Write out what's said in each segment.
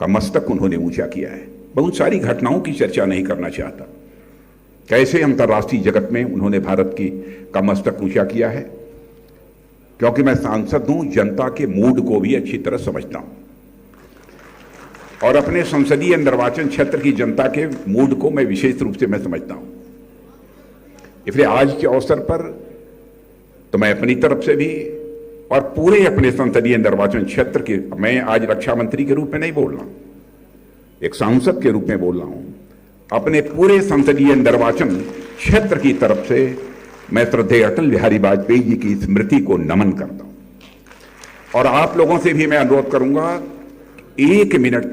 का मस्तक उन्होंने ऊंचा किया है। बहुत सारी घटनाओं की चर्चा नहीं करना चाहता, कैसे अंतर्राष्ट्रीय जगत में उन्होंने भारत की का मस्तक ऊंचा किया है, क्योंकि मैं सांसद हूं, जनता के मूड को भी अच्छी तरह समझता हूं और अपने संसदीय निर्वाचन क्षेत्र की जनता के मूड को मैं विशेष रूप से मैं समझता हूं। इसलिए आज के अवसर पर तो मैं अपनी तरफ से भी और पूरे अपने संसदीय निर्वाचन क्षेत्र के, मैं आज रक्षा मंत्री के रूप में नहीं बोल रहा हूं, एक सांसद के रूप में बोल रहा हूं, अपने पूरे संसदीय निर्वाचन क्षेत्र की तरफ से मैं श्रद्धेय अटल बिहारी वाजपेयी जी की स्मृति को नमन करता हूं। और आप लोगों से भी मैं अनुरोध करूंगा, एक मिनट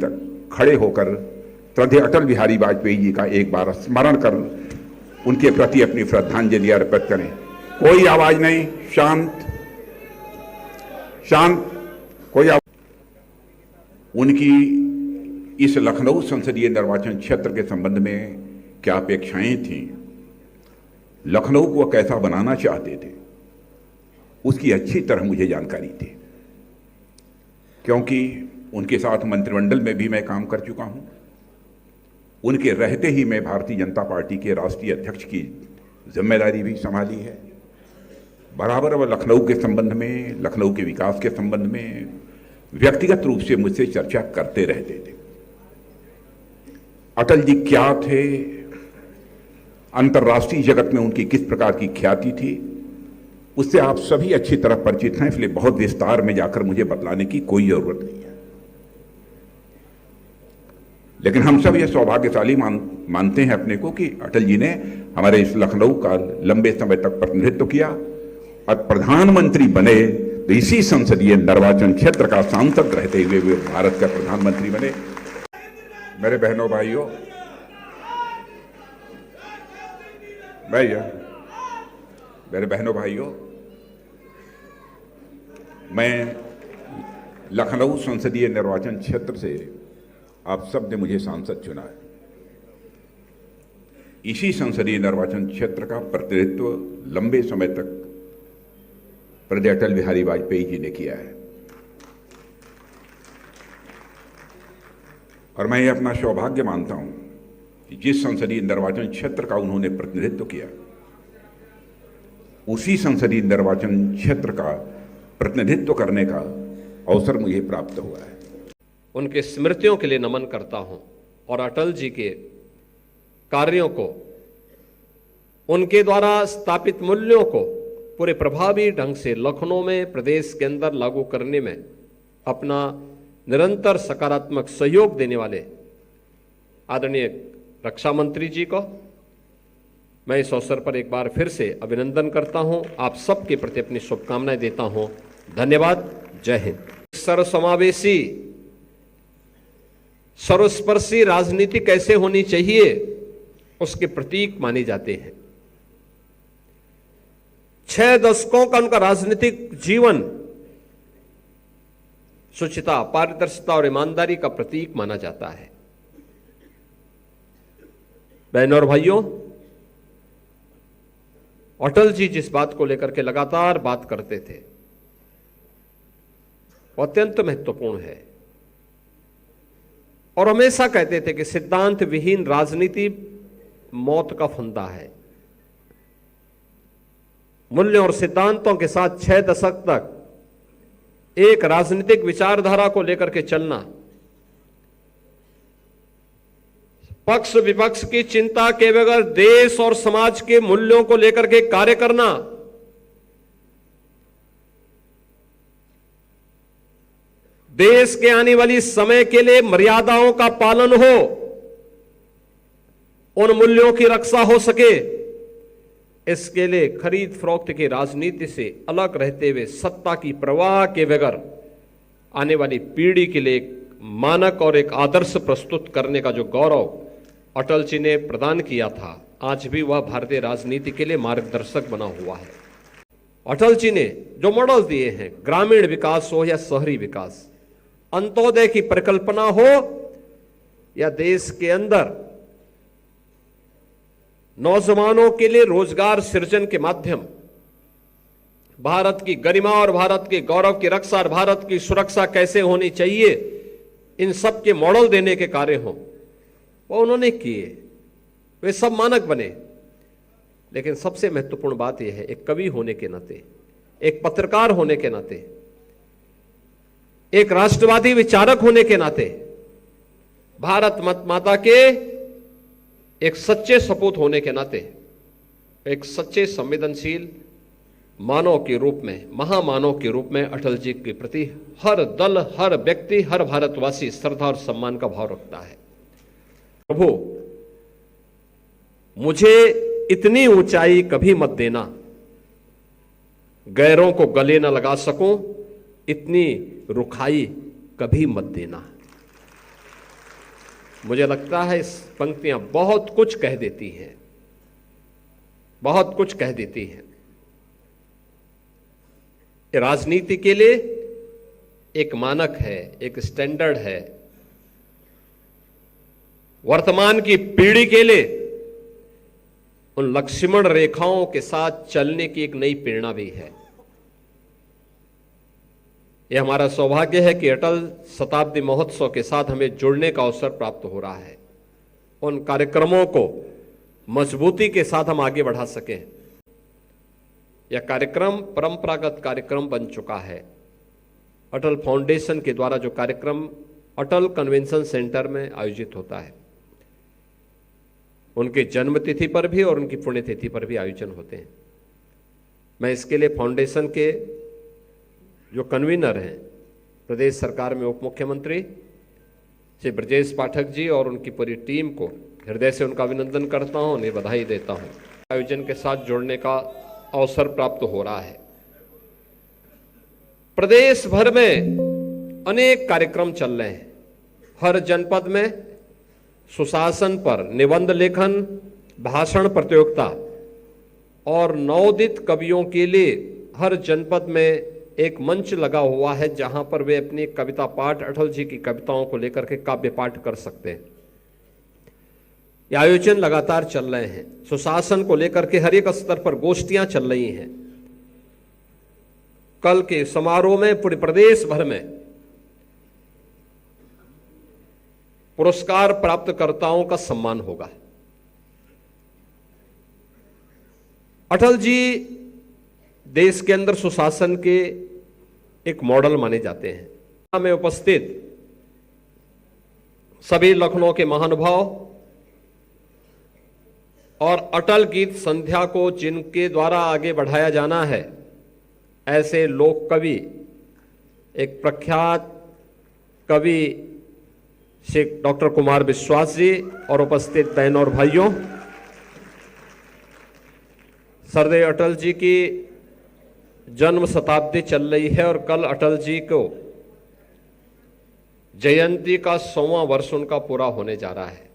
तक खड़े होकर श्रद्धेय अटल बिहारी वाजपेयी जी का एक बार स्मरण कर उनके प्रति अपनी श्रद्धांजलि अर्पित करें। कोई आवाज नहीं, शांत शांत, कोई आवाज। उनकी इस लखनऊ संसदीय निर्वाचन क्षेत्र के संबंध में क्या अपेक्षाएं थीं, लखनऊ को कैसा बनाना चाहते थे, उसकी अच्छी तरह मुझे जानकारी थी, क्योंकि उनके साथ मंत्रिमंडल में भी मैं काम कर चुका हूं। उनके रहते ही मैं भारतीय जनता पार्टी के राष्ट्रीय अध्यक्ष की जिम्मेदारी भी संभाली है। बराबर वह लखनऊ के संबंध में, लखनऊ के विकास के संबंध में व्यक्तिगत रूप से मुझसे चर्चा करते रहते थे। अटल जी क्या थे, अंतर्राष्ट्रीय जगत में उनकी किस प्रकार की ख्याति थी, उससे आप सभी अच्छी तरह परिचित हैं, इसलिए बहुत विस्तार में जाकर मुझे बतलाने की कोई जरूरत नहीं है। लेकिन हम सब ये सौभाग्यशाली मानते हैं अपने को कि अटल जी ने हमारे इस लखनऊ का लंबे समय तक प्रतिनिधित्व किया और प्रधानमंत्री बने तो इसी संसदीय निर्वाचन क्षेत्र का सांसद रहते हुए वे भारत का प्रधानमंत्री बने। मेरे बहनों भाइयों, मेरे बहनों भाइयों, मैं लखनऊ संसदीय निर्वाचन क्षेत्र से आप सब ने मुझे सांसद चुना है। इसी संसदीय निर्वाचन क्षेत्र का प्रतिनिधित्व लंबे समय तक श्रद्धेय अटल बिहारी वाजपेयी जी ने किया है और मैं ये अपना सौभाग्य मानता हूं कि जिस संसदीय निर्वाचन क्षेत्र का उन्होंने प्रतिनिधित्व किया, उसी संसदीय निर्वाचन क्षेत्र का प्रतिनिधित्व करने का अवसर मुझे प्राप्त हुआ है। उनके स्मृतियों के लिए नमन करता हूं और अटल जी के कार्यों को, उनके द्वारा स्थापित मूल्यों को पूरे प्रभावी ढंग से लखनऊ में, प्रदेश के अंदर लागू करने में अपना निरंतर सकारात्मक सहयोग देने वाले आदरणीय रक्षा मंत्री जी को मैं इस अवसर पर एक बार फिर से अभिनंदन करता हूं। आप सबके प्रति अपनी शुभकामनाएं देता हूं। धन्यवाद। जय हिंद। सर्वसमावेशी, सर्वस्पर्शी राजनीति कैसे होनी चाहिए, उसके प्रतीक माने जाते हैं। 6 दशकों का उनका राजनीतिक जीवन शुचिता, पारदर्शिता और ईमानदारी का प्रतीक माना जाता है। बहनों और भाइयों, अटल जी जिस बात को लेकर के लगातार बात करते थे वो अत्यंत महत्वपूर्ण है और हमेशा कहते थे कि सिद्धांत विहीन राजनीति मौत का फंदा है। मूल्यों और सिद्धांतों के साथ 6 दशक तक एक राजनीतिक विचारधारा को लेकर के चलना, पक्ष विपक्ष की चिंता के बगैर देश और समाज के मूल्यों को लेकर के कार्य करना, देश के आने वाली समय के लिए मर्यादाओं का पालन हो, उन मूल्यों की रक्षा हो सके, इसके लिए खरीद फरोख्त की राजनीति से अलग रहते हुए सत्ता की परवाह के बगैर आने वाली पीढ़ी के लिए एक मानक और एक आदर्श प्रस्तुत करने का जो गौरव अटल जी ने प्रदान किया था, आज भी वह भारतीय राजनीति के लिए मार्गदर्शक बना हुआ है। अटल जी ने जो मॉडल दिए हैं, ग्रामीण विकास हो या शहरी विकास, अंत्योदय की परिकल्पना हो या देश के अंदर नौजवानों के लिए रोजगार सृजन के माध्यम, भारत की गरिमा और भारत के गौरव की रक्षा और भारत की सुरक्षा कैसे होनी चाहिए, इन सब के मॉडल देने के कार्य हों, वो उन्होंने किए, वे सब मानक बने। लेकिन सबसे महत्वपूर्ण बात यह है, एक कवि होने के नाते, एक पत्रकार होने के नाते, एक राष्ट्रवादी विचारक होने के नाते, भारत माता के एक सच्चे सपूत होने के नाते, एक सच्चे संवेदनशील मानव के रूप में, महामानव के रूप में अटल जी के प्रति हर दल, हर व्यक्ति, हर भारतवासी श्रद्धा और सम्मान का भाव रखता है। प्रभु, मुझे इतनी ऊंचाई कभी मत देना, गैरों को गले न लगा सकूं, इतनी रुखाई कभी मत देना। मुझे लगता है इस पंक्तियां बहुत कुछ कह देती हैं, बहुत कुछ कह देती हैं। ये राजनीति के लिए एक मानक है, एक स्टैंडर्ड है। वर्तमान की पीढ़ी के लिए उन लक्ष्मण रेखाओं के साथ चलने की एक नई प्रेरणा भी है। यह हमारा सौभाग्य है कि अटल शताब्दी महोत्सव के साथ हमें जुड़ने का अवसर प्राप्त हो रहा है। उन कार्यक्रमों को मजबूती के साथ हम आगे बढ़ा सकें। यह कार्यक्रम परंपरागत कार्यक्रम बन चुका है। अटल फाउंडेशन के द्वारा जो कार्यक्रम अटल कन्वेंशन सेंटर में आयोजित होता है, उनके जन्मतिथि पर भी और उनकी पुण्यतिथि पर भी आयोजन होते हैं। मैं इसके लिए फाउंडेशन के जो कन्वीनर हैं, प्रदेश सरकार में उप मुख्यमंत्री श्री ब्रजेश पाठक जी और उनकी पूरी टीम को हृदय से उनका अभिनंदन करता हूं, उन्हें बधाई देता हूं। आयोजन के साथ जुड़ने का अवसर प्राप्त हो रहा है। प्रदेश भर में अनेक कार्यक्रम चल रहे हैं। हर जनपद में सुशासन पर निबंध लेखन, भाषण प्रतियोगिता और नवोदित कवियों के लिए हर जनपद में एक मंच लगा हुआ है, जहां पर वे अपनी कविता पाठ, अटल जी की कविताओं को लेकर के काव्य पाठ कर सकते हैं। ये आयोजन लगातार चल रहे हैं। सुशासन को लेकर के हर एक स्तर पर गोष्ठियां चल रही हैं। कल के समारोह में पूरे प्रदेश भर में पुरस्कार प्राप्तकर्ताओं का सम्मान होगा। अटल जी देश के अंदर सुशासन के एक मॉडल माने जाते हैं। में उपस्थित सभी लखनऊ के महानुभाव और अटल गीत संध्या को जिनके द्वारा आगे बढ़ाया जाना है, ऐसे लोक कवि, एक प्रख्यात कवि श्री डॉक्टर कुमार विश्वास जी और उपस्थित बहनों और भाइयों, सरदेव अटल जी की जन्म शताब्दी चल रही है और कल अटल जी को जयंती का 100वां वर्ष उनका पूरा होने जा रहा है।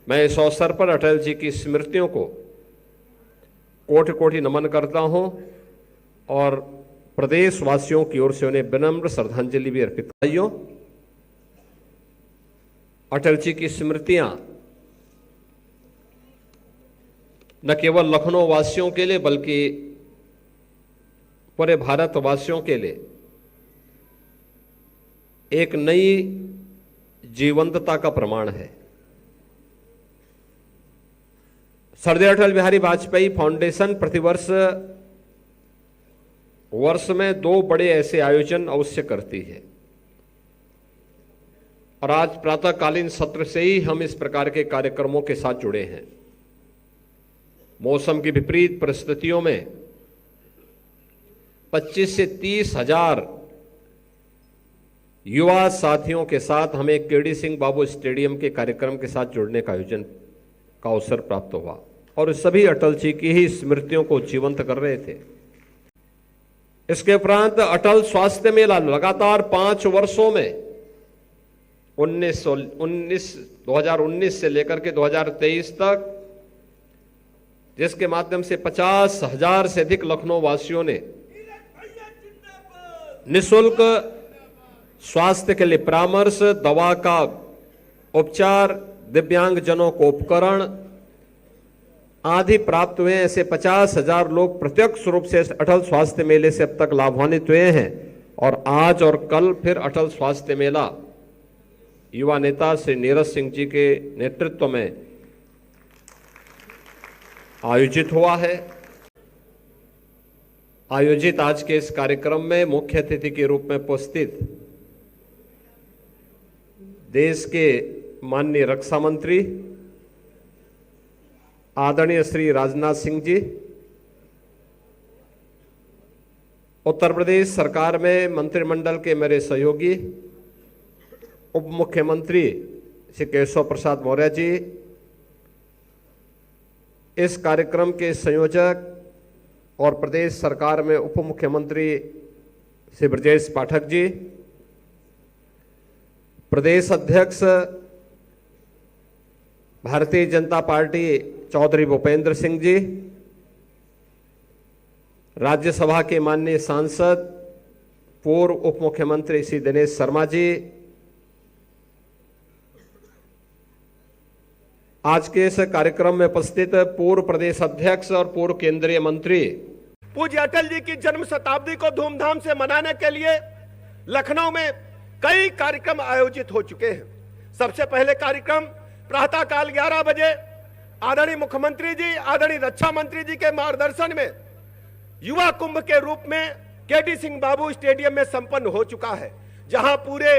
मैं इस अवसर पर अटल जी की स्मृतियों को कोटि कोटि नमन करता हूं और प्रदेशवासियों की ओर से उन्हें विनम्र श्रद्धांजलि भी अर्पित। भाइयों, अटल जी की स्मृतियां न केवल लखनऊ वासियों के लिए बल्कि पूरे भारतवासियों के लिए एक नई जीवंतता का प्रमाण है। सरदेव अटल बिहारी वाजपेयी फाउंडेशन प्रतिवर्ष वर्ष में 2 बड़े ऐसे आयोजन अवश्य करती है और आज प्रातःकालीन सत्र से ही हम इस प्रकार के कार्यक्रमों के साथ जुड़े हैं। मौसम की विपरीत परिस्थितियों में 25 से 30 हजार युवा साथियों के साथ हमें केडी सिंह बाबू स्टेडियम के कार्यक्रम के साथ जुड़ने का आयोजन का अवसर प्राप्त हुआ और सभी अटल जी की ही स्मृतियों को जीवंत कर रहे थे। इसके उपरांत अटल स्वास्थ्य मेला लगातार 5 वर्षों में 2019 से लेकर के 2023 तक, जिसके माध्यम से 50,000 से अधिक लखनऊ वासियों ने निःशुल्क स्वास्थ्य के लिए परामर्श, दवा का उपचार, दिव्यांगजनों को उपकरण, आदि प्राप्त हुए हैं। ऐसे 50,000 लोग प्रत्यक्ष रूप से अटल स्वास्थ्य मेले से अब तक लाभान्वित हुए हैं और आज और कल फिर अटल स्वास्थ्य मेला युवा नेता श्री नीरज सिंह जी के नेतृत्व में आयोजित हुआ है। आयोजित आज के इस कार्यक्रम में मुख्य अतिथि के रूप में उपस्थित देश के माननीय रक्षा मंत्री आदरणीय श्री राजनाथ सिंह जी, उत्तर प्रदेश सरकार में मंत्रिमंडल के मेरे सहयोगी उप मुख्यमंत्री श्री केशव प्रसाद मौर्य जी, इस कार्यक्रम के संयोजक और प्रदेश सरकार में उप मुख्यमंत्री श्री ब्रजेश पाठक जी, प्रदेश अध्यक्ष भारतीय जनता पार्टी चौधरी भूपेंद्र सिंह जी, राज्यसभा के माननीय सांसद पूर्व उप मुख्यमंत्री श्री दिनेश शर्मा जी, आज के इस कार्यक्रम में उपस्थित पूर्व प्रदेश अध्यक्ष और पूर्व केंद्रीय मंत्री। पूज्य अटल जी की जन्म शताब्दी को धूमधाम से मनाने के लिए लखनऊ में कई कार्यक्रम आयोजित हो चुके हैं। सबसे पहले कार्यक्रम प्रातःकाल 11 बजे आदरणीय मुख्यमंत्री जी, आदरणीय रक्षा मंत्री जी के मार्गदर्शन में युवा कुंभ के रूप में केडी सिंह बाबू स्टेडियम में संपन्न हो चुका है, जहां पूरे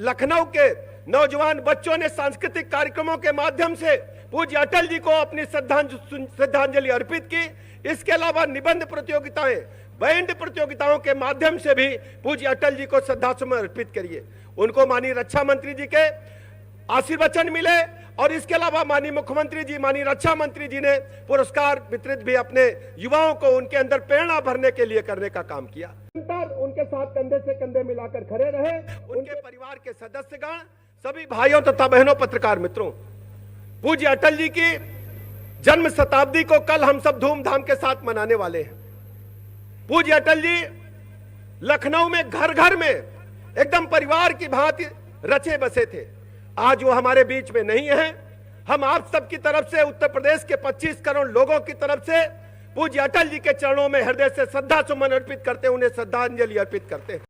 लखनऊ के नौजवान बच्चों ने सांस्कृतिक कार्यक्रमों के माध्यम से पूज्य अटल जी को अपनी श्रद्धांजलि अर्पित की। इसके अलावा निबंध प्रतियोगिताएं, बैंड प्रतियोगिताओं के माध्यम से भी पूज्य अटल जी को श्रद्धासुमन अर्पित करिए। उनको माननीय रक्षा मंत्री जी के आशीर्वचन मिले और इसके अलावा माननीय मुख्यमंत्री जी, माननीय रक्षा मंत्री जी ने पुरस्कार वितरित भी अपने युवाओं को उनके अंदर प्रेरणा भरने के लिए करने का काम किया। उनके साथ कंधे से कंधे मिलाकर खड़े रहे। उनके परिवार के सदस्यगण, सभी भाइयों तथा बहनों, पत्रकार मित्रों, पूज्य अटल जी की जन्म शताब्दी को कल हम सब धूमधाम के साथ मनाने वाले हैं। पूज्य अटल जी लखनऊ में घर घर में एकदम परिवार की भांति रचे बसे थे। आज वो हमारे बीच में नहीं है। हम आप सबकी तरफ से, उत्तर प्रदेश के 25 करोड़ लोगों की तरफ से पूज्य अटल जी के चरणों में हृदय से श्रद्धा सुमन अर्पित करते, उन्हें श्रद्धांजलि अर्पित करते हैं।